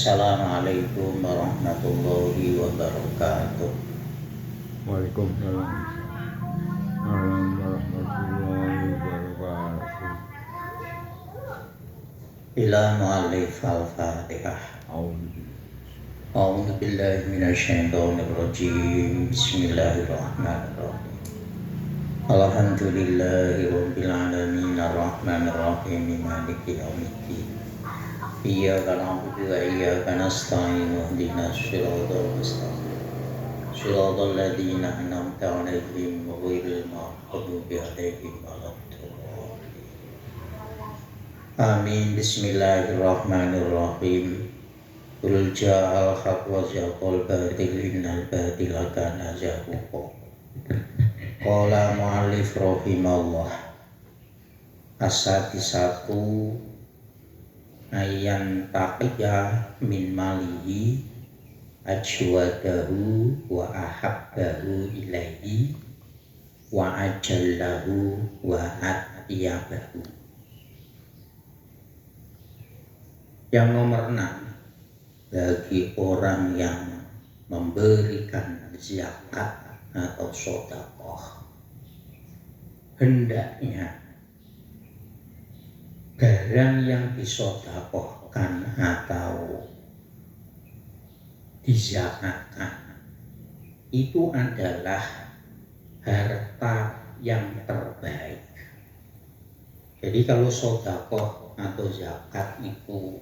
Assalamualaikum warahmatullahi wabarakatuh. Waalaikumsalam warahmatullahi wabarakatuh. Ila mu'allif al-Fatihah. A'udzu billahi minasyaitonir rajim. Bismillahirrahmanirrahim. Alhamdulillahi rabbil alamin arrahmanir rahim maliki yaumiddin. Iyyaka na'budu wa iyyaka nasta'in ihdinas siratal mustaqim. Siratal ladzina an'amta 'alaihim ghairil maghdubi 'alaihim waladdallin. Amin. Bismillahirrahmanirrahim. Qul ja'al haqq wa zahaqal batil innal batila kana zahuqa. Qala mu'allif rahimallah. As-sadisatu ayyan taqiya min malihi ajwadahu wa ahabbahu ilaihi wa ajallahu wa atyabahu. Yang nomor 6, bagi orang yang memberikan zakat atau sedekah, hendaknya barang yang disedekahkan atau dizakatkan itu adalah harta yang terbaik. Jadi kalau sedekah atau zakat itu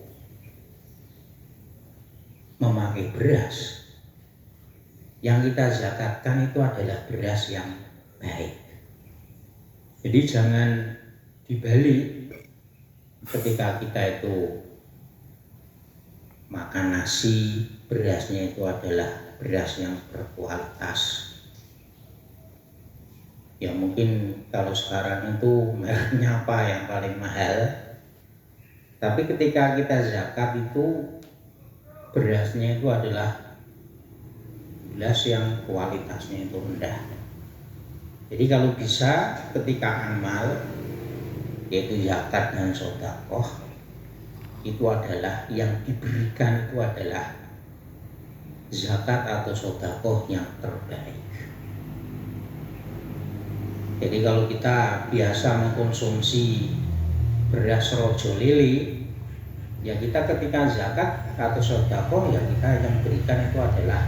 memakai beras, yang kita zakatkan itu adalah beras yang baik. Jadi jangan dibalik, ketika kita itu makan nasi, berasnya itu adalah beras yang berkualitas. Ya mungkin kalau sekarang itu mereknya apa yang paling mahal, tapi ketika kita zakat itu berasnya itu adalah beras yang kualitasnya itu rendah. Jadi kalau bisa ketika amal, yaitu zakat dan sedekah, itu adalah yang diberikan itu adalah zakat atau sedekah yang terbaik. Jadi kalau kita biasa mengkonsumsi beras rojo lele, ya kita ketika zakat atau sedekah ya kita yang berikan itu adalah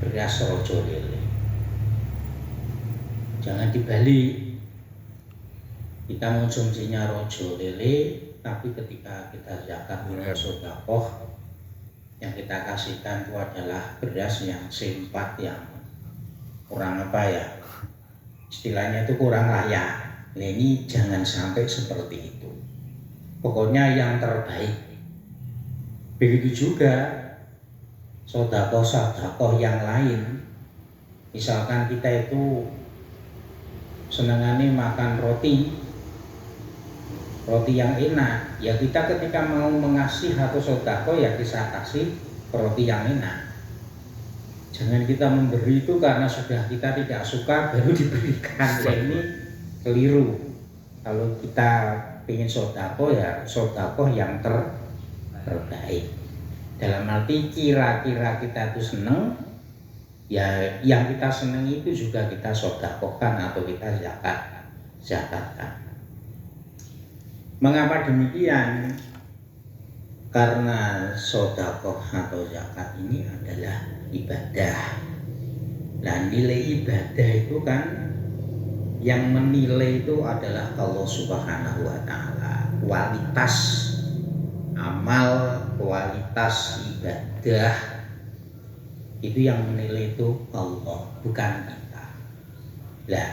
beras rojo lele. Jangan dibalik, kita mengkonsumsinya rojo lele, tapi ketika kita zakat atau sedekah, yang kita kasihkan itu adalah beras yang sempat, yang kurang apa ya, istilahnya itu kurang layak. Nah ini jangan sampai seperti itu. Pokoknya yang terbaik. Begitu juga sedekah yang lain. Misalkan kita itu senangannya makan roti yang enak, ya kita ketika mau mengasih atau sedekah ya kita kasih roti yang enak. Jangan kita memberi itu karena sudah kita tidak suka baru diberikan. Ya ini keliru. Kalau kita ingin sedekah ya sedekah yang terbaik. Dalam arti kira-kira kita itu senang, ya yang kita senang itu juga kita sedekahkan atau kita zakatkan. Mengapa demikian? Karena sedekah atau zakat ini adalah ibadah. Dan nilai ibadah itu kan yang menilai itu adalah Allah Subhanahu wa taala. Kualitas amal, kualitas ibadah itu yang menilai itu Allah, bukan kita. Lah,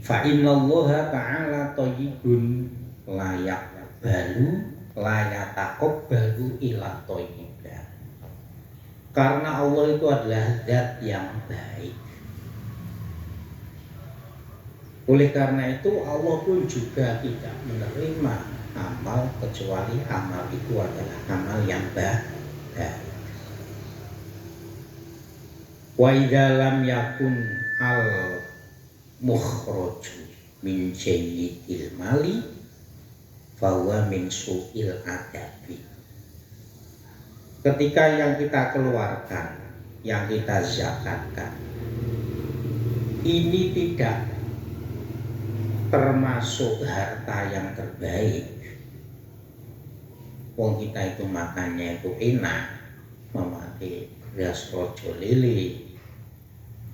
fa innallaha ta'ala thayyibun layak balu layak takok balu ila thayyibah. Karena Allah itu adalah zat yang baik. Oleh karena itu Allah pun juga tidak menerima amal kecuali amal itu adalah amal yang baik. Wa idza lam yakun al mukhraju min jayyidil mali, fahuwa min su'il adabi. ketika yang kita keluarkan, yang kita zakatkan, ini tidak termasuk harta yang terbaik. Wong kita itu makannya itu enak, memakai beras rojo lele.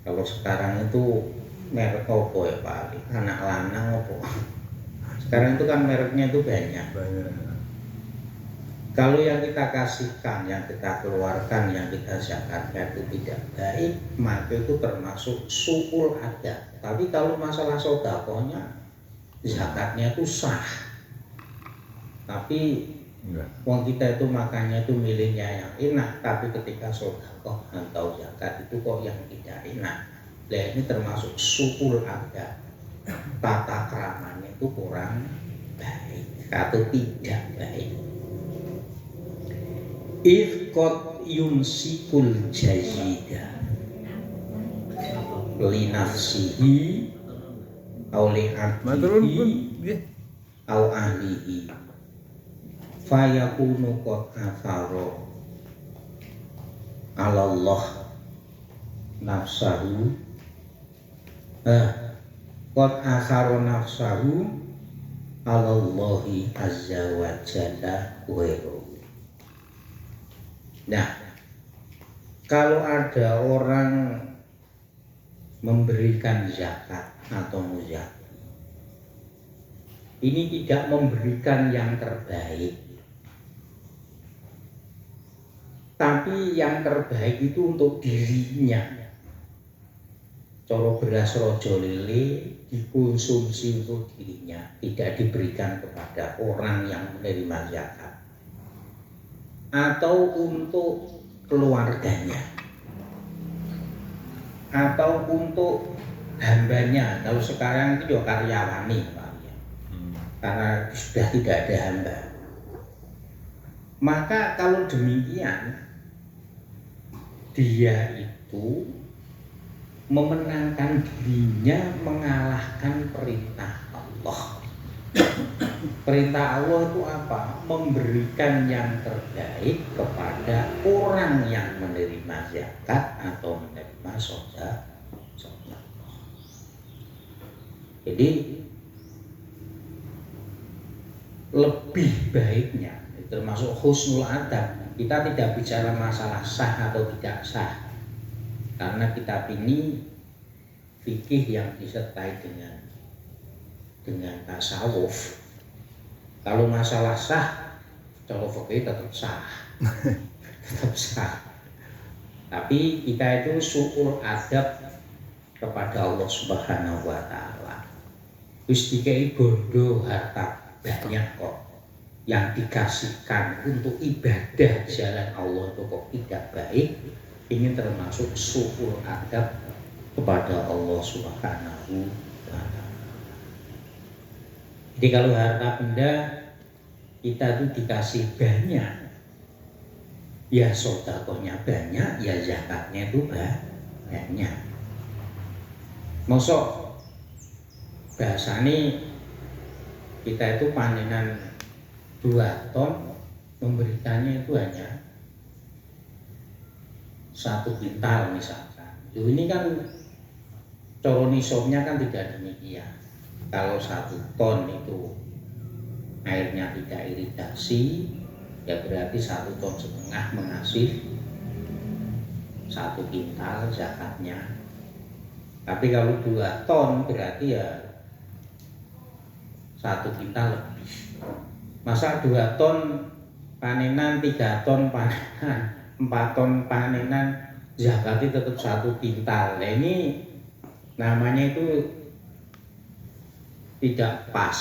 Kalau sekarang itu merek apa ya Pak? Anak lanang apa? Sekarang itu kan mereknya itu banyak. Kalau yang kita kasihkan, yang kita keluarkan, yang kita zakatkan itu tidak baik, maka itu termasuk su'ul adab. Tapi kalau masalah sedekahnya, zakatnya itu sah. Tapi wong kita itu makannya itu milihnya yang enak, tapi ketika sedekah atau zakat itu kok yang tidak enak. Nah, ini termasuk su'ul adab. Tata keramanya itu kurang baik atau tidak baik. Ifqat yumsikul jayida li nafsihi aw li abdihi aw ahlihi fayakunu qad afaro ala Allah nafsahu qad akharo nafsahu ala Allahi azza wa jalla wa. Nah, kalau ada orang memberikan zakat atau muzak, ini tidak memberikan yang terbaik, tapi yang terbaik itu untuk dirinya. Coro beras rojo lele dikonsumsi untuk dirinya, tidak diberikan kepada orang yang menerima zakat atau untuk keluarganya atau untuk hambanya. Kalau sekarang itu ya karyawani Pak, ya. Karena sudah tidak ada hamba. Maka kalau demikian, dia itu memenangkan dirinya mengalahkan perintah Allah. Perintah Allah itu apa? Memberikan yang terbaik kepada orang yang menerima zakat atau menerima sedekah. Jadi lebih baiknya, termasuk husnul adab, kita tidak bicara masalah sah atau tidak sah, karena kitab ini fikih yang disertai dengan tasawuf. Kalau masalah sah, kalau fikih tetap sah, tetap sah. Tapi kita itu syukur adab kepada Allah Subhanahu wa Ta'ala. Wis dikai bondo harta banyak kok, yang dikasihkan untuk ibadah jalan Allah itu kok tidak baik. Ini termasuk syukur adab kepada Allah Subhanahu wa Ta'ala. Jadi kalau harta benda kita itu dikasih banyak, ya sedekahnya banyak, ya zakatnya itu banyak. Mosok bahasane kita itu panenan 2 ton, memberikannya itu hanya 1 kintal misalkan. Ini kan coro nisabnya kan tidak demikian. Kalau 1 ton itu airnya tidak iritasi, ya berarti 1,5 ton mengasih 1 kintal zakatnya. Tapi kalau 2 ton berarti ya 1 kintal lebih. Masa 2 ton panenan, 3 ton panenan, 4 ton panenan, zakatnya tetap 1 kintal. Nah, ini namanya itu tidak pas.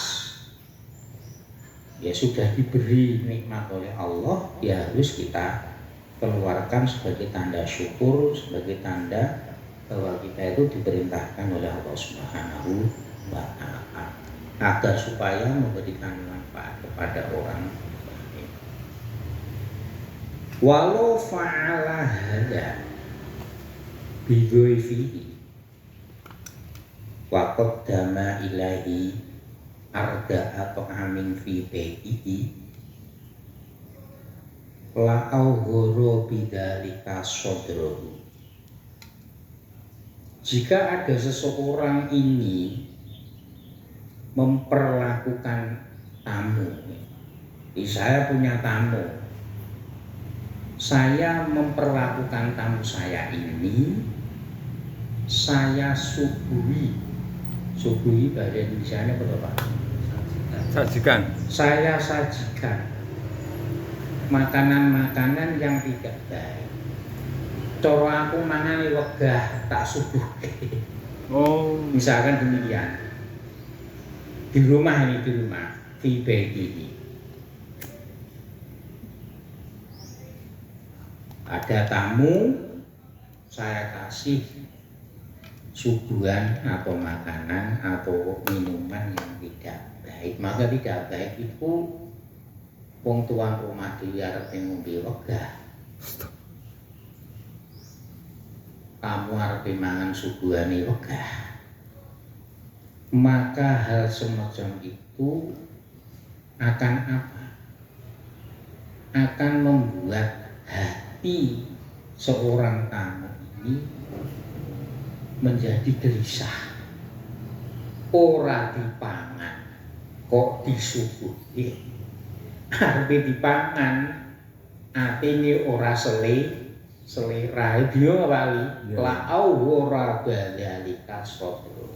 Ya sudah diberi nikmat oleh Allah, ya harus kita keluarkan sebagai tanda syukur, sebagai tanda bahwa kita itu diperintahkan oleh Allah Subhanahu wa Ta'ala agar supaya memberikan manfaat kepada orang lain. Walau fa'ala hada bidhoifihi wa qaddama ilahi arda atau amin fi baitihi la aughoro bidzalika sadruhu. Jika ada seseorang ini memperlakukan tamu, saya punya tamu, saya memperlakukan tamu saya ini, saya suguhi bahasa Indonesia-nya berapa? Sajikan. Saya sajikan makanan-makanan yang tidak baik. Coro aku mangan wegah tak suguhi. Oh, Misalkan demikian. Di rumah fi baitihi. Ada tamu, saya kasih suguhan atau makanan atau minuman yang tidak baik. Maka tidak baik itu wong tuan rumah dhewe arep ngombe wegah. Kamu arep mangan suguhane wegah. Maka hal semacam itu akan apa? Akan membuat hati seorang tamu ini menjadi gelisah. Ora dipangan kok disuguhi. Arep dipangan atine ora selera dia wali la ora balika sodro.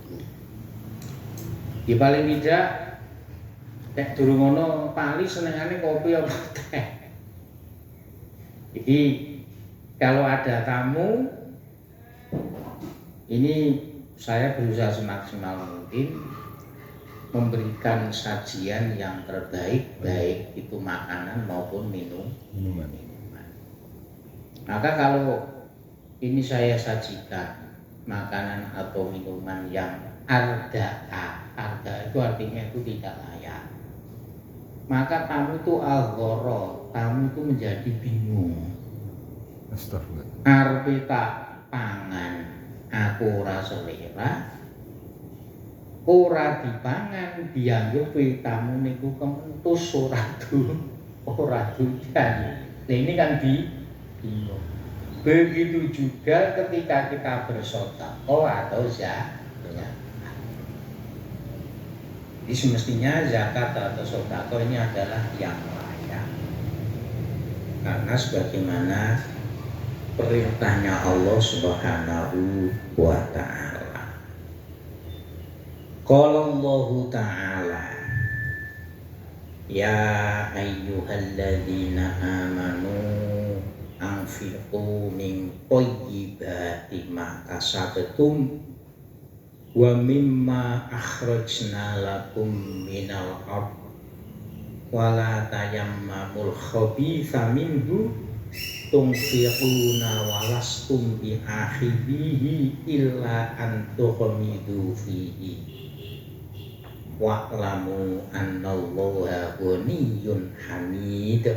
Di paling tidak nek durung ngono pali senengane kopi apa teh. Jadi kalau ada tamu ini saya berusaha semaksimal mungkin memberikan sajian yang terbaik, baik itu makanan maupun minuman. Maka kalau ini saya sajikan makanan atau minuman yang arda itu artinya itu tidak layak, maka tamu itu al-ghoro, tamu itu menjadi bingung. astagfirullah. Arep tak pangan aku ora selera, ora dipangan dianggep tamu niku kementus ora doyan. Nah ini kan bingung. Begitu juga ketika kita bersedekah atau zakat. Jadi semestinya zakat atau sedekah ini adalah yang layak. Karena sebagaimana perintahnya Allah Subhanahu wa ta'ala. Qala Allah ta'ala ya ayyuhalladzina amanu anfiqu min thayyibati ma kasabtum wa mimma akhrajna lakum minal ardh wa la tayammamul khabitha minhu tunfiquna wa lastum bi akhidhihi illa an tughmidu fihi wa'lamu annallaha ghaniyyun hamid.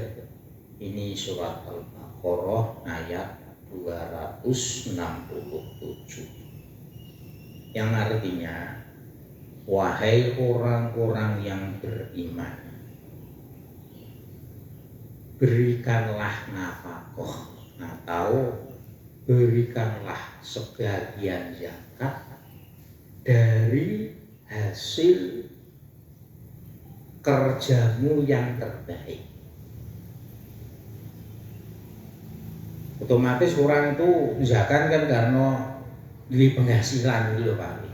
Ini surat Al-Baqarah ayat 267 yang artinya wahai orang-orang yang beriman, berikanlah nafkah atau berikanlah sebagian zakat dari hasil kerjamu yang terbaik. Otomatis orang itu zakat kan karena beli penghasilan gitu Pak.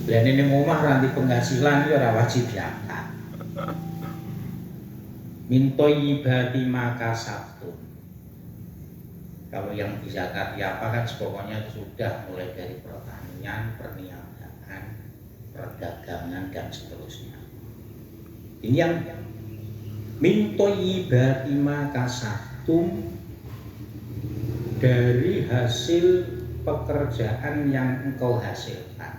Dan ini ngomah ranti penghasilan itu ora wajib zakat. Mintoyibati maka sabtu. Kalau yang dizakati apa kan pokoknya sudah mulai dari pertanian, perniagaan, perdagangan dan seterusnya. Ini yang mintoyibati maka sabtu, dari hasil pekerjaan yang engkau hasilkan,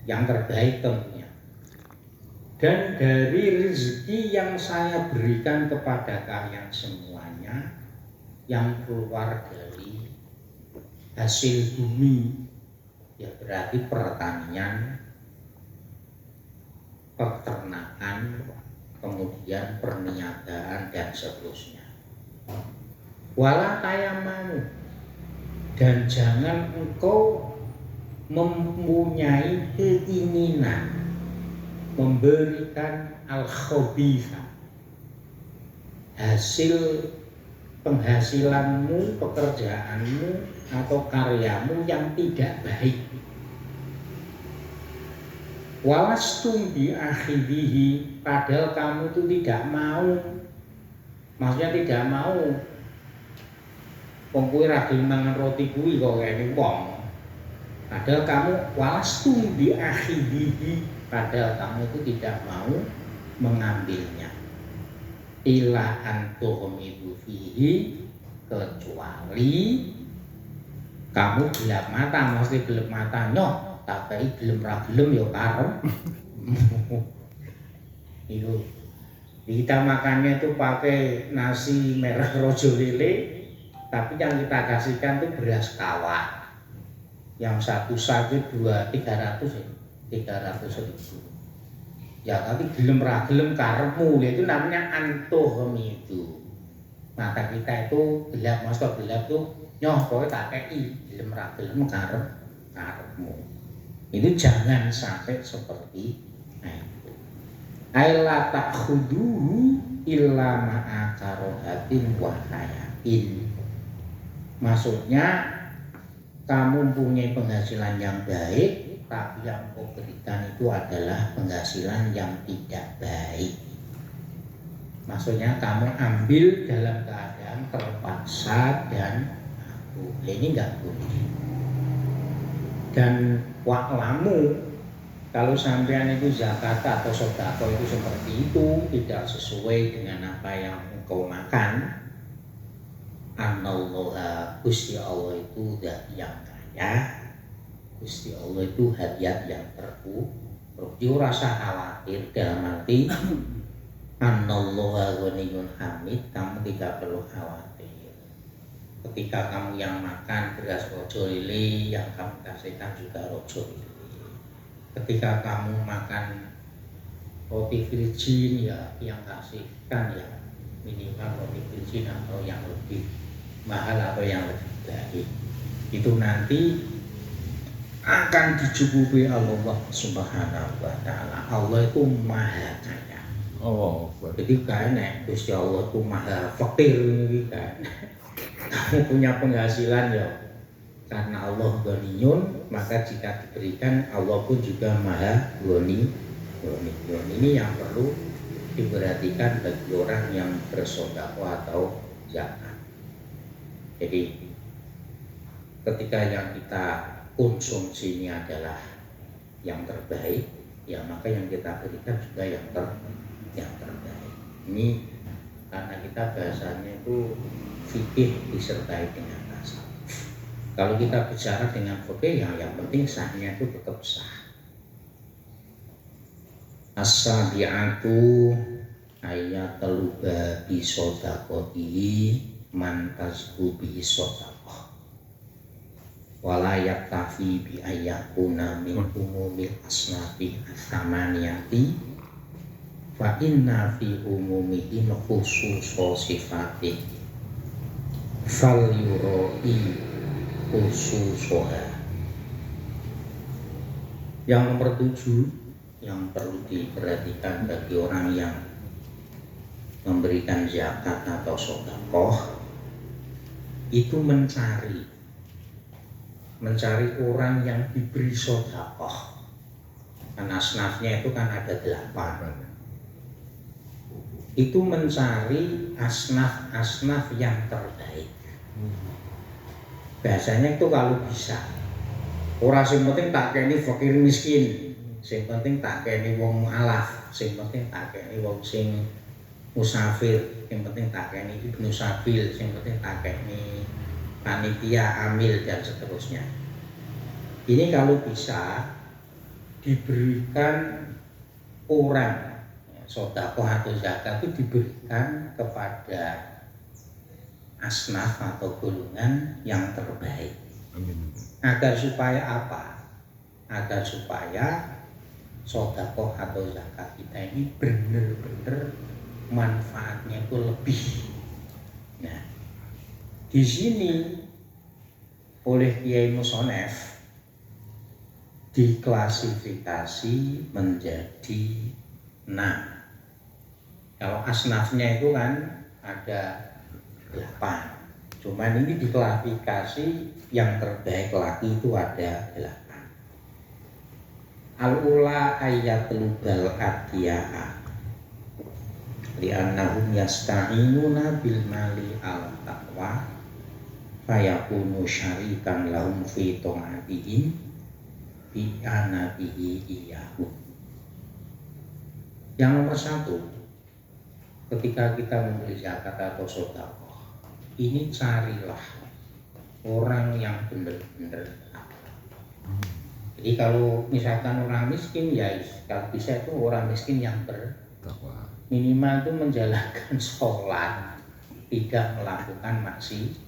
yang terbaik tentunya, dan dari rezeki yang saya berikan kepada kalian semuanya yang keluar dari hasil bumi, ya berarti pertanian, peternakan, kemudian perniagaan dan seterusnya. Wala tayamamu, dan jangan engkau mempunyai keinginan memberikan al-khabitha, hasil penghasilanmu, pekerjaanmu atau karyamu yang tidak baik. Walastum bi akhirihi, padahal kamu itu tidak mau, maksudnya tidak mau wong kuwi ra gelem mangan roti kuwi kok kene wong. Padahal kamu walastum bi akhirihi, padahal kamu itu tidak mau mengambilnya. Ila antuhum itu fihi, kecuali kamu gelap mata, mesti gelap mata nyoh, tapi gelem ra gelem ya karep. Itu kita makannya itu pakai nasi merah rojo lele, tapi yang kita kasihkan itu beras kawah. Yang satu saja 300 ribu. Ya tapi gelem ra gelem karepmu, itu namanya antuhum itu. Mata kita itu gelap, maksud gelap tuh nyoh kowe tak kei, gelem ra gelem karepmu. Itu jangan sampai seperti itu. Aila ta'khuduhu illa ma'a karohatin wa hayatin. Maksudnya kamu punya penghasilan yang baik, tapi yang kau berikan itu adalah penghasilan yang tidak baik. Maksudnya kamu ambil dalam keadaan terpaksa dan ini enggak boleh. Dan waklamu, kalau sampean itu zakat atau sedekah itu seperti itu, tidak sesuai dengan apa yang engkau makan, anallaha, Gusti Allah itu zat yang kaya, Gusti Allah itu hadiat yang berarti rasa khawatir, dalam arti anallaha ghaniyun hamid, kamu tidak perlu khawatir. Ketika kamu yang makan beras rojo lele, yang kamu kasihkan juga rojo lele. Ketika kamu makan roti virgin, ya yang kasihkan ya minimal roti virgin atau yang lebih mahal atau yang lebih baik. Itu nanti akan dicukupi Allah Subhanahu wa taala. Allah itu maha kaya. Oh, jadi kan Gusti Allah itu maha fakir ini kan. Kamu punya penghasilan ya karena Allah ghaniyun, maka jika diberikan Allah pun juga maha ghani. Ini yang perlu diperhatikan bagi orang yang bersedekah atau zakat. Jadi ketika yang kita konsumsi ini adalah yang terbaik, ya maka yang kita berikan juga yang terbaik. Ini karena kita bahasanya itu fikih disertai dengan tasawuf. Kalau kita bicara dengan fikih, yang penting sahnya itu tetap sah. As-sabi'atu ayatul babi sodaqoti man tasbu bi sodaqah wala yaktafi bi ayyakuna min umumil asnafi as-samaniyati fa inna fi umumihi khususo sifatih fal yuroi khususoha. Yang nomor 7 yang perlu diperhatikan bagi orang yang memberikan zakat atau sedekah itu mencari orang yang diberi sedekah. Karena asnafnya itu kan ada 8. Itu mencari asnaf yang terbaik. Biasanya itu kalau bisa, ora sing penting tak kene fakir miskin, sing penting tak kene wong alaf, sing penting tak kene wong sing musafir, sing penting tak kene ibnu sabil, sing penting tak kene panitia amil dan seterusnya. Ini kalau bisa diberikan orang sedekah atau zakat itu diberikan kepada asnaf atau golongan yang terbaik. Amin. Agar supaya apa? Agar supaya sedekah atau zakat kita ini benar-benar manfaatnya itu lebih. Nah, di sini oleh Kiai Musonef diklasifikasi menjadi 6. Kalau asnafnya itu kan ada 8. Cuman ini diklasifikasi yang terbaik lagi itu ada 8. Al-ula ayatul bal adiya'a li'annahum yasta'inuna bil mali al taqwa fayakunu syarikan lahum fi ta'atihim bi anabihi iyahu. Yang nomor 1, ketika kita memberi zakat atau sedekah, ini carilah orang yang benar-benar takwa. Jadi kalau misalkan orang miskin, ya kalau bisa itu orang miskin yang bertakwa. Minimal itu menjalankan sholat, tidak melakukan maksiat.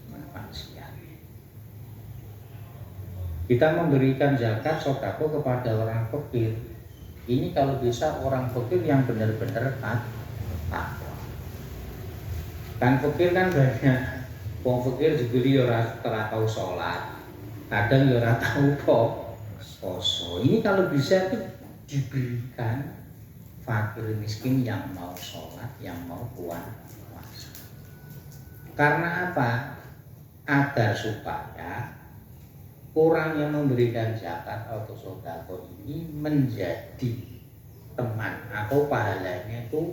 Kita memberikan zakat sedekah kepada orang fakir. Ini kalau bisa orang fakir yang benar-benar takwa. Kan fakir kan banyak. Wong fakir dibeli ora tahu sholat, kadang ora tahu poso. Ini kalau bisa itu diberikan fakir miskin yang mau sholat, yang mau puasa. Karena apa? Agar supaya orang yang memberikan zakat atau sedekah ini menjadi teman atau pahalanya itu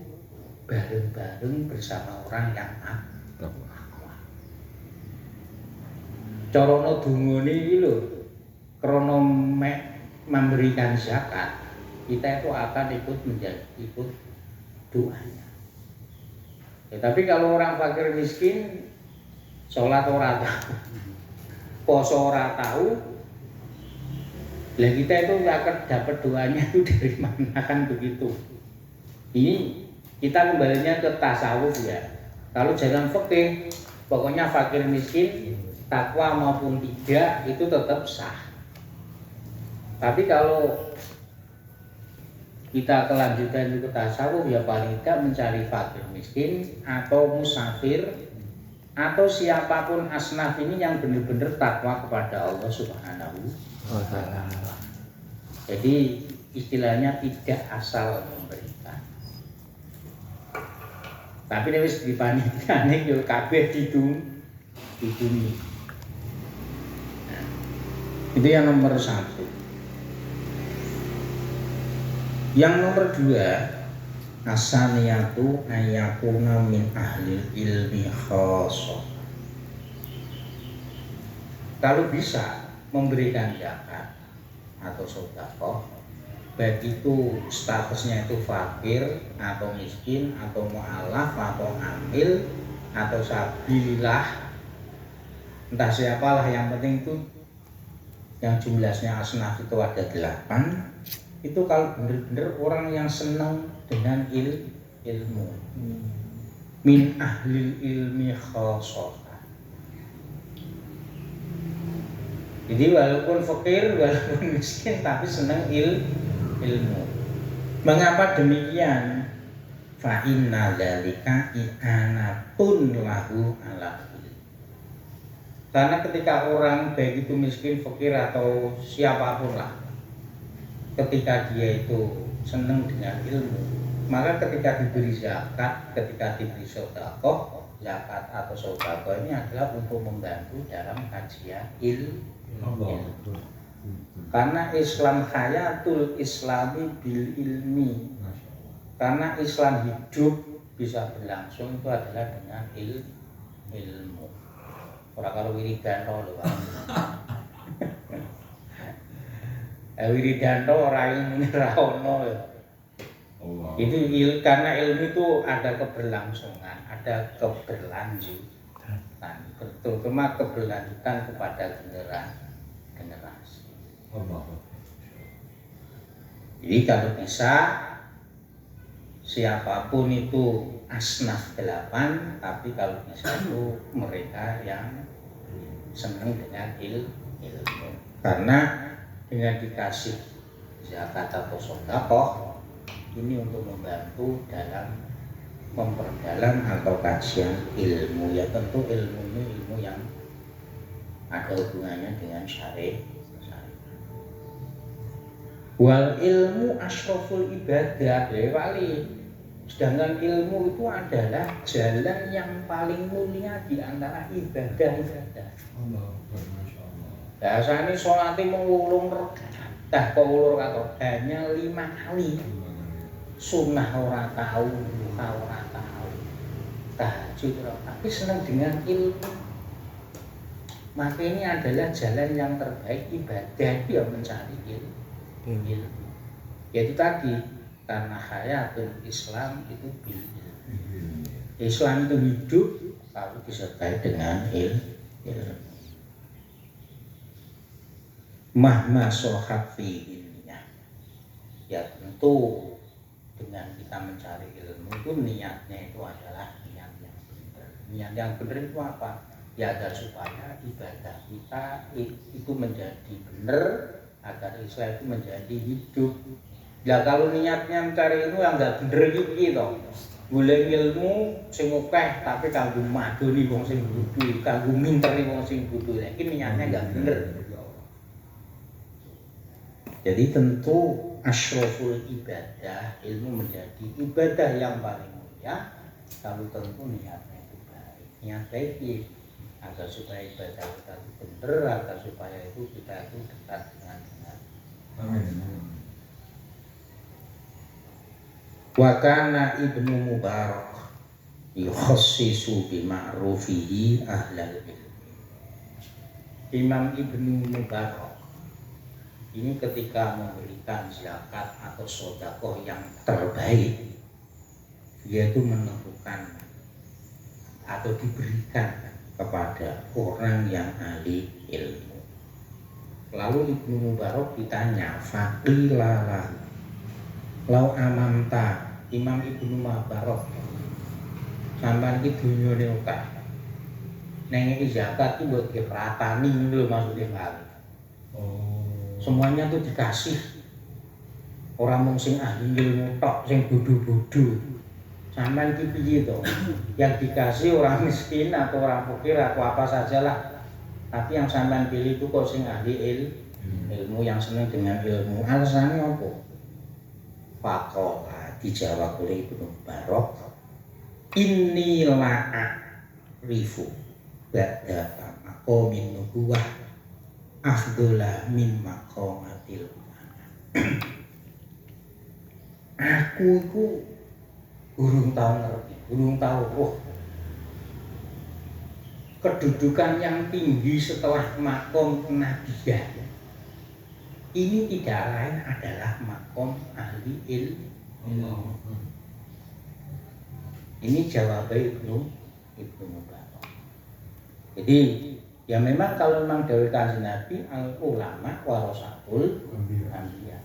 bareng-bareng bersama orang yang takwa. Corono dungane iki lho, krana memberikan zakat, kita itu akan ikut doanya. Ya, tapi kalau orang fakir miskin, sholat ora tahu, poso ora tahu, lah kita itu akan dapat doanya itu dari mana, kan begitu. Ini kita kembalinya ke tasawuf ya. Kalau jangan fakir, pokoknya fakir miskin, takwa maupun tidak itu tetap sah. Tapi kalau kita kelanjutan itu tasawuf, ya paling tidak mencari fakir miskin atau musafir atau siapapun asnaf ini yang benar-benar takwa kepada Allah Subhanahu wa Ta'ala. Jadi istilahnya tidak asal memberikan. Tapi nek wis dipanitiane yo kabeh didungi. Nah, itu yang nomor 1. Yang nomor 2, asaniyatu ayakuna min ahli ilmi khosoh. Kalau bisa memberikan zakat atau sedekah, baik itu statusnya itu fakir atau miskin atau mu'alaf atau amil atau sabilillah, entah siapalah, yang penting itu yang jumlahnya asnaf itu ada 8. Itu kalau benar-benar orang yang senang dengan ilmu, min ahlil ilmi khosoh. Jadi walaupun fakir, walaupun miskin, tapi senang ilmu. Mengapa demikian? Fa inna dzalika i'anatun lahu ala. Karena ketika orang baik itu miskin, fakir atau siapapun lah, ketika dia itu senang dengan ilmu, maka ketika diberi zakat, ketika diberi sedekah, zakat atau sedekah ini adalah untuk membantu dalam kajian ilmu. Karena Islam hayatul islami bil ilmi. Karena Islam hidup bisa berlangsung itu adalah dengan ilmu. Ora karo wiridan to lho, Pak. Wiridan to ora ilmune ra ono ya. Itu karena ilmu itu ada keberlangsungan, ada keberlanjutan, terutama keberlanjutan kepada generasi. Jadi kalau bisa siapapun itu asnaf 8, tapi kalau bisa itu mereka yang senang dengan ilmu. Karena dengan dikasih zakat atau sedekah ini untuk membantu dalam memperdalam atau kajian ilmu. Ya tentu ilmu ini ilmu yang ada hubungannya dengan syariat. Wal ilmu asyraful ibadah, wali. Sedangkan ilmu itu adalah jalan yang paling mulia di antara ibadah-ibadah. Biasanya sholatnya mengulung rakaat, kau atau hanya 5 kali. Sunnah ora tahu, duha ora tahu, tahajud ora, tapi senang dengan ilmu. Maka ini adalah jalan yang terbaik ibadah, dia mencari ilmu. Yaitu tadi, karena hayatul Islam itu bil ilmu. Islam itu hidup kalau disertai dengan ilmu. Mahma sohat fi ilmiah. Ya tentu dengan kita mencari ilmu itu niatnya itu adalah niat yang benar. Niat yang benar itu apa? Ya agar supaya ibadah kita itu menjadi benar, agar Islam itu menjadi hidup. Ya kalau niatnya mencari ilmu yang enggak bener gitu. Golek ilmu sing akeh tapi kanggo madoni wong sing bodho, kanggo minteri wong sing bodho. Iki niatnya enggak bener. Jadi tentu asyraful ibadah, ilmu menjadi ibadah yang paling mulia kalau tentu niatnya itu baik. Niat baik agar supaya ibadah kita itu benar, agar supaya itu kita itu dekat dengan Tuhan. Amin. Wa kana Ibnu Mubarak yukhassisu bi ma'rufihi ahlal ilmi. Imam Ibnu Mubarak ini ketika memberikan zakat atau sedekah yang terbaik, dia itu menentukan atau diberikan kepada orang yang ahli ilmu. Lalu Ibnu Mubarak ditanya, faqila lau amanta, Imam Ibnu Mubarak sampean iki dunyane akeh. Neng iki zakat iki mbok dipratani lho maksudnya Pak. Semuanya tuh dikasih. Orang mung sing ahli ilmu tok, sing bodho-bodho. Sampeyan iki piye to? Yang dikasih orang miskin atau orang fakir atau apa sajalah. Tapi yang sampeyan pilih itu kok sing ahli ilmu yang senang dengan ilmu. Alasannya apa? Faqala dijawab oleh Ibnu Mubarak, inni la'arifu ba'da maqamin nubuwah afdola min maqamatil aku itu urung tahu ngerti, urung tahu kedudukan yang tinggi setelah makom nabiyah ini tidak lain adalah makom ahli ilmu. Ini jawabannya Ibnu Mubarak. Jadi ya memang kalau memang dari Kanjeng Nabi al ulama warasatul anbiya.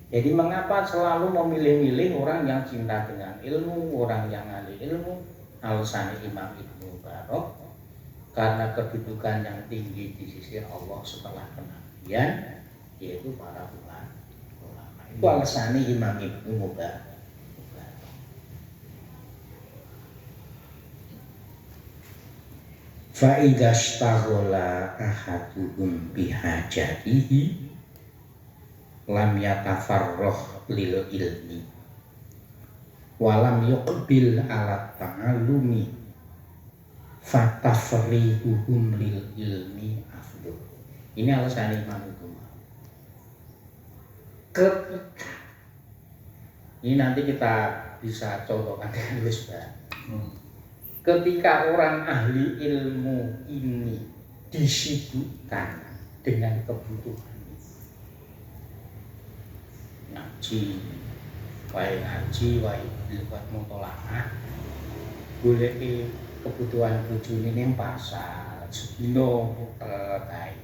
Jadi mengapa selalu memilih-milih orang yang cinta dengan ilmu, orang yang ahli ilmu? Alasan Imam Ibnu Mubarak karena kedudukan yang tinggi di sisi Allah setelah kenabian, yaitu para ulama. Itu alasan Imam Ibnu Mubarak. Fa'idha shtaghala ahaduhum bihajatihi lam yatafarroh lil ilmi walam yuqbil ala ta'alumi fatafrihuhum lil ilmi afdol. Ini alasan Imam itu. Ketika ini nanti kita bisa contohkan dengan Wisba. Ketika orang ahli ilmu ini disibukkan dengan kebutuhan ngaji, wae buat mutolaah, golek kebutuhan bojone ning pasar, sedina kae.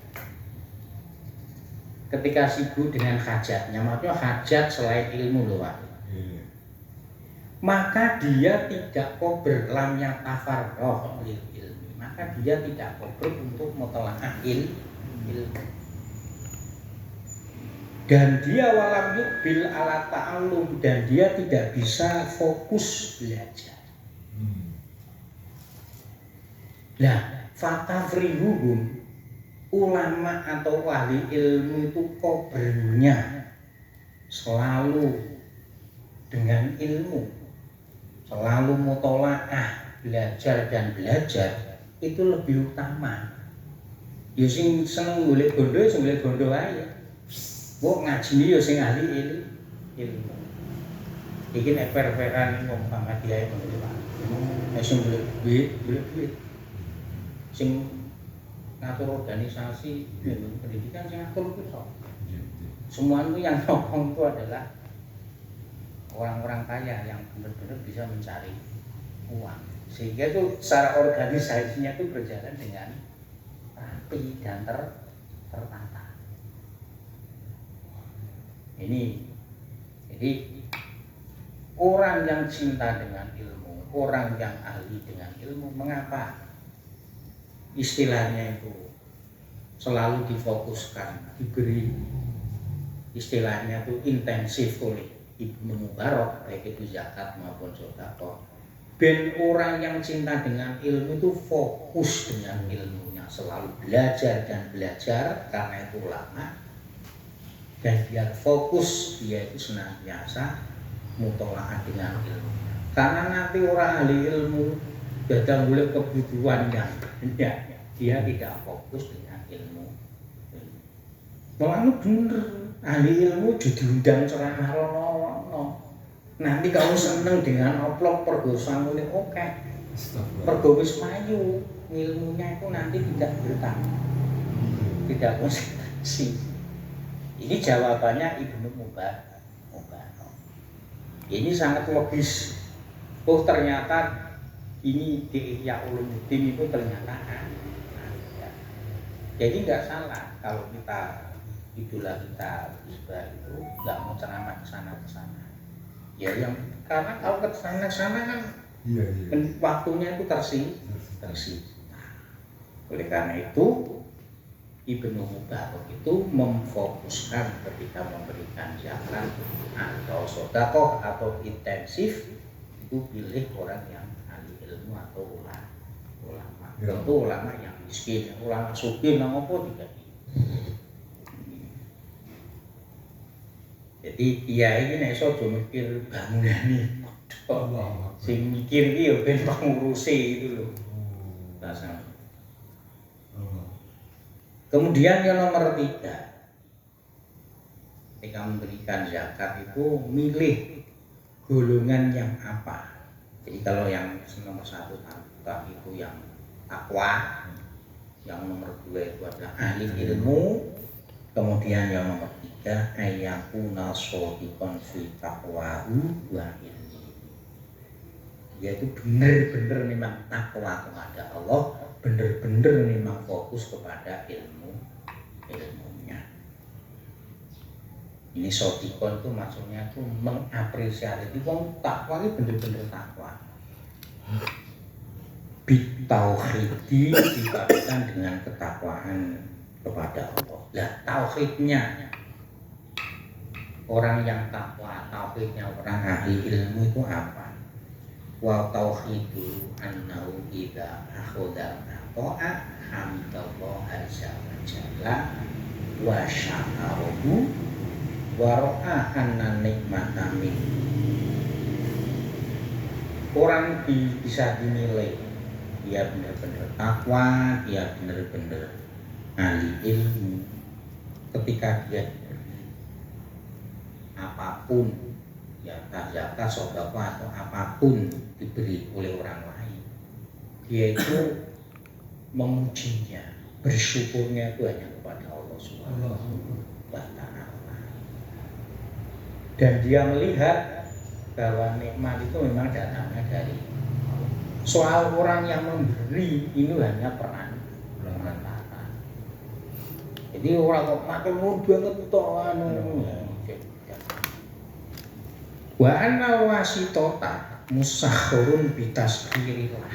Ketika sibuk dengan hajatnya, maksudnya hajat selain ilmu loh Pak. Maka dia tidak kober lam yatafarroh lil ilmi, maka dia tidak kober untuk mutolaah ilmu. Dan dia walam yukbil ala ta'allum, dan dia tidak bisa fokus belajar. Nah, fatafrihuhum, ulama atau ahli ilmu itu kobernya selalu dengan ilmu, selalu mutolaah, belajar dan belajar itu lebih utama. Ya sing seneng golek bondo, sing golek bondo ae. Kok ngaji ya sing ahli ilmu. Iki nek per-peran wong Muhammadiyah ngono Pak. Nek sing golek duit. Sing ngatur organisasi pendidikan sing ngatur itu sok. Semua itu yang ngomong itu adalah orang-orang kaya yang benar-benar bisa mencari uang. Sehingga itu secara organisasinya itu berjalan dengan rapi dan tertata. Ini jadi orang yang cinta dengan ilmu, orang yang ahli dengan ilmu, mengapa istilahnya itu selalu difokuskan, diberi istilahnya itu intensif oleh Ibnu Mubarak, baik itu zakat maupun sedekah. Ben orang yang cinta dengan ilmu itu fokus dengan ilmunya, selalu belajar dan belajar karena itu ulama, dan biar fokus dia itu senantiasa mutolaah dengan ilmu. Karena nanti orang ahli ilmu datang oleh kebutuhan yang banyak, dia tidak fokus dengan ilmu. Malah bener ahli ilmu diundang ceramah rono. Nanti kamu seneng dengan oplok pergosamu ini oke. Pergo wis mayu, ilmunya itu nanti tidak bertambah, tidak konsentrasi. Ini jawabannya Ibnu Mubarak. Ini sangat logis. Oh ternyata ini di Ihya Ulumuddin itu ternyata ada. Jadi nggak salah kalau kita idola kita itu nggak mau ceramah ke sana. Ya yang karena kalau ke sana kan waktunya itu tersita. Oleh karena itu Ibnu Mubarak itu memfokuskan ketika memberikan zakat atau sedekah atau intensif itu pilih orang yang ahli ilmu atau ulama. Tentu ulama yang miskin, ulama sugih nang apa tidak. Jadi kiai iki nek iso do mikir bangunane padha. Sing mikir iki ya ben panguruse itu lho. Rasane. Kemudian yang nomor 3, ketika memberikan zakat itu milih golongan yang apa. Jadi kalau yang nomor 1 tadi itu yang takwa, yang nomor 2 itu adalah ahli ilmu, kemudian yang nomor 3 ayyakuna shodiqan fi taqwahu wa ilmi. Yaitu benar-benar memang takwa kepada Allah, benar-benar memang fokus kepada ilmunya. Ini shodiqan itu maksudnya itu mengapresiasi wong takwa itu benar-benar takwa. Bitauhidi dikatakan dengan ketakwaan kepada Allah. Lah tauhidnya orang yang takwa, tauhidnya orang ahli ilmu itu apa? Wa tauhidu annahu idza akhadha ta'a hamdallah azza wa jalla wa syakarahu wa ra'a anna nikmata min. Orang bisa dinilai dia benar-benar takwa, dia benar-benar ahli ilmu ketika dia diberi apapun, ya zakat, sedekah atau apapun diberi oleh orang lain, dia itu memujinya, bersyukurnya itu hanya kepada Allah Subhanahu wa Ta'ala. Dan dia melihat bahwa nikmat itu memang datangnya dari Allah. Soal orang yang memberi ini hanya perantara. Jadi orang kok makan banget toh wa anna wasitota musakhurun bitasqirillah.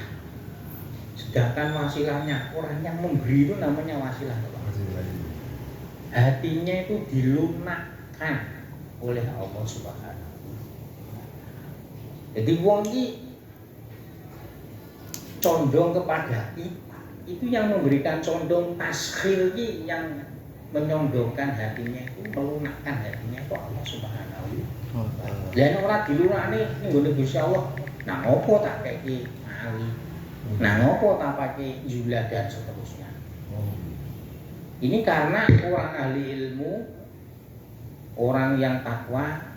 Sedangkan wasilahnya orang yang memberi itu namanya wasilah. Hatinya itu dilunak dilunakkan oleh Allah Subhanahu. Jadi wong iki condong kepada kita, itu yang memberikan condong taskhir iki, yang menyondongkan hatinya itu, melunakkan hatinya itu Allah Subhanahu wa taala. Lah ora dilunakne ning gone Gusti Allah, nang opo tak keki mali, nang opo tak pakai jula dan seterusnya. Ini karena orang ahli ilmu, orang yang takwa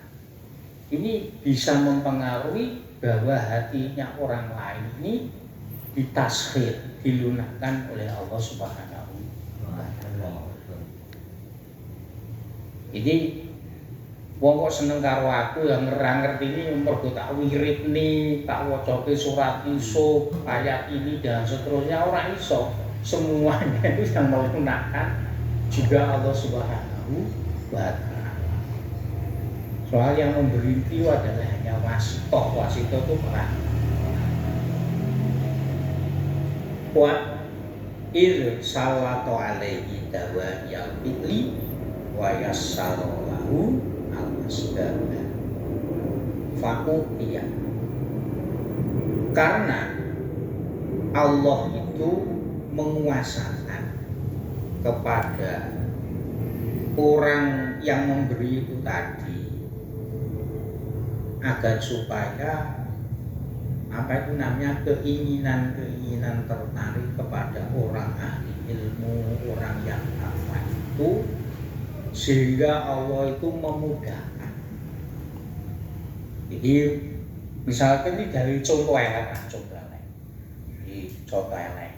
ini bisa mempengaruhi bahwa hatinya orang lain ini ditaskhir, dilunakkan oleh Allah Subhanahu wa taala. Jadi wong kok seneng karo aku yang ngerti ini mergo tak wiridni, tak wacoke surat Yusuf, ayat ini dan seterusnya, orang iso. Semuanya itu yang melunakkan juga Allah Subhanahu wa taala. Soal yang memberi itu adalah hanya wasitoh. Wasitoh itu perang. Wa ir salatu alaihi dawa yal fitli wa yassaro lahu al-asbaba fakutia. Karena Allah itu menguasakan kepada orang yang memberi itu tadi agar supaya apa itu namanya keinginan tertarik kepada orang ahli ilmu, orang yang takwa itu, sehingga Allah itu memudahkan. Jadi misalkan ini dari contoh elek, contoh elek.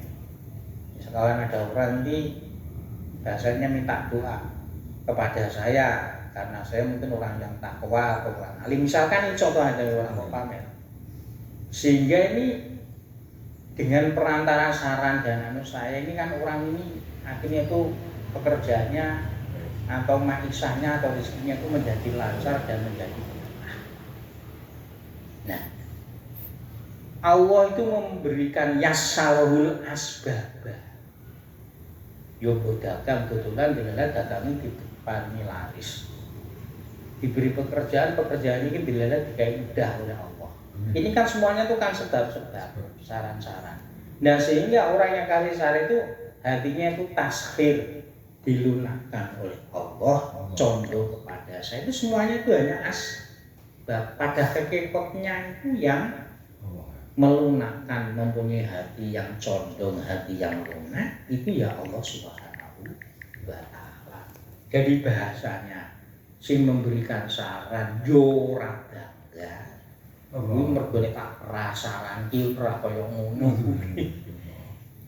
Misalkan ada orang ini biasanya minta doa kepada saya karena saya mungkin orang yang takwa atau orang alim, misalkan ini contoh ada orang kok pamer, sehingga ini dengan perantara saran dan saya ini kan orang ini akhirnya itu pekerjaannya atau maisahnya atau rezekinya itu menjadi lancar dan menjadi berkah. Nah, Allah itu memberikan yassarul asbaba. Yo dagang kebetulan dilala dagangi di depan laris. Diberi pekerjaan ini dilala dikai mudah oleh Allah. Ini kan semuanya itu kan sebab-sebab, saran-saran. Nah, sehingga orang yang kasih saran itu hatinya itu taskhir, dilunakkan oleh Allah, condong kepada saya. Itu semuanya itu hanya asbab. Pada hakikatnya itu yang melunakkan, mempunyai hati yang condong, hati yang lunak, itu ya Allah Subhanahu wa taala. Jadi bahasanya sing memberikan saran yo ora bangga. Kuwi mergo nek tak rasaran ki ora kaya ngono kuwi.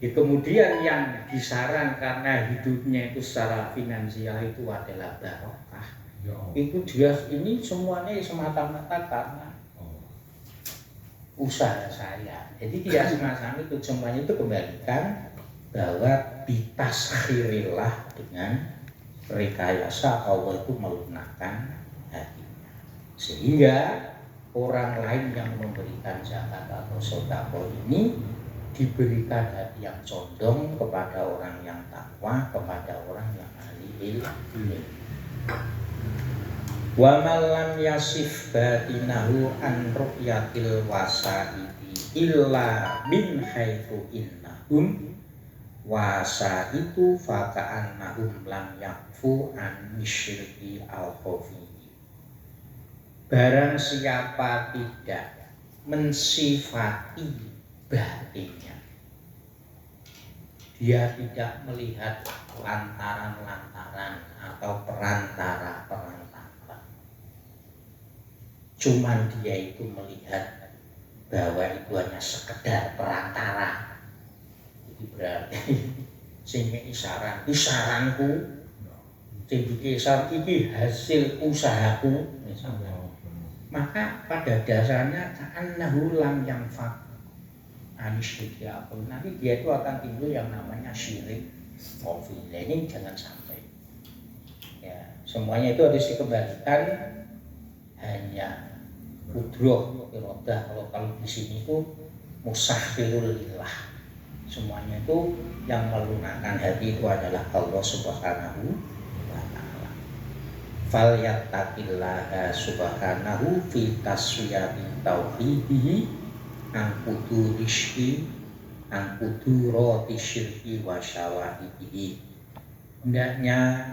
Kemudian yang disaran karena hidupnya itu secara finansial itu adalah barokah. Itu dia ini semuanya semata-mata karena usaha saya. Jadi tidak semacam itu, semuanya itu kembalikan bahwa bitaskhirilah, dengan rekayasa Allah itu melunakkan hatinya, sehingga orang lain yang memberikan zakat atau sedekah ini diberikan hati yang condong kepada orang yang takwa, kepada orang yang ahli ilmu. Wa man lam yasif batinahu an ru'yatil wasaiti illa min haitsu innahum wasaitu fa ka'annahum lam yakfu an syirki al-khafi. Barang siapa tidak mensifati batinnya, dia tidak melihat lantaran-lantaran atau perantara-perantara, cuman dia itu melihat bahwa itu hanya sekedar perantara. Jadi berarti sehingga isaranku jadi isyarat ini hasil usahaku misalnya, maka pada dasarnya ka'annahu lam yanfa' anisyirik ya, nanti dia itu akan timbul yang namanya syirik khafi. Ini jangan sampai ya, semuanya itu harus dikembalikan hanya kudroh irodah. Kalau di sini itu musakhirul lillah, semuanya itu yang melunakkan hati itu adalah Allah Subhanahu wa taala. falyattaqillaha subhanahu fi taswiyati tauhidihi an kudu rizki an kudu roti syirki wa syawahidihi. Hendaknya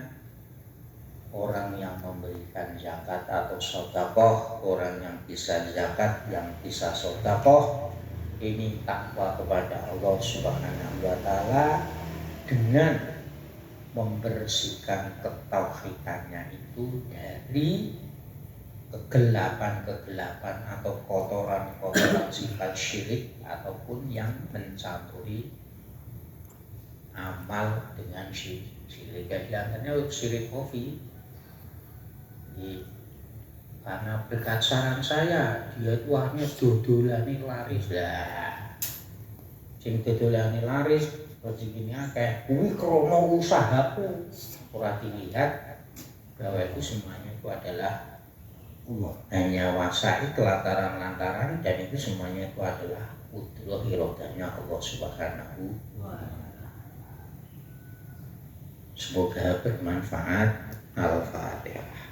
orang yang memberikan zakat atau sedekah, orang yang bisa zakat, yang bisa sedekah, ini takwa kepada Allah Subhanahu wa taala dengan membersihkan ketauhidannya itu dari kegelapan-kegelapan atau kotoran-kotoran sifat syirik ataupun yang mencampuri amal dengan syirik. Kelihatannya syirik kopi. Karena berkat saran saya, dia tuahnya dodolane laris lah. Sing dodolane laris rezekine akeh, kuwi krana usahaku. Ora dilihat bahwa itu semuanya itu adalah Allah. Hanya wasai lantaran dan itu semuanya itu adalah qudrah iradahnya Allah Subhanahu wa taala. Semoga bermanfaat. Al-Fatihah.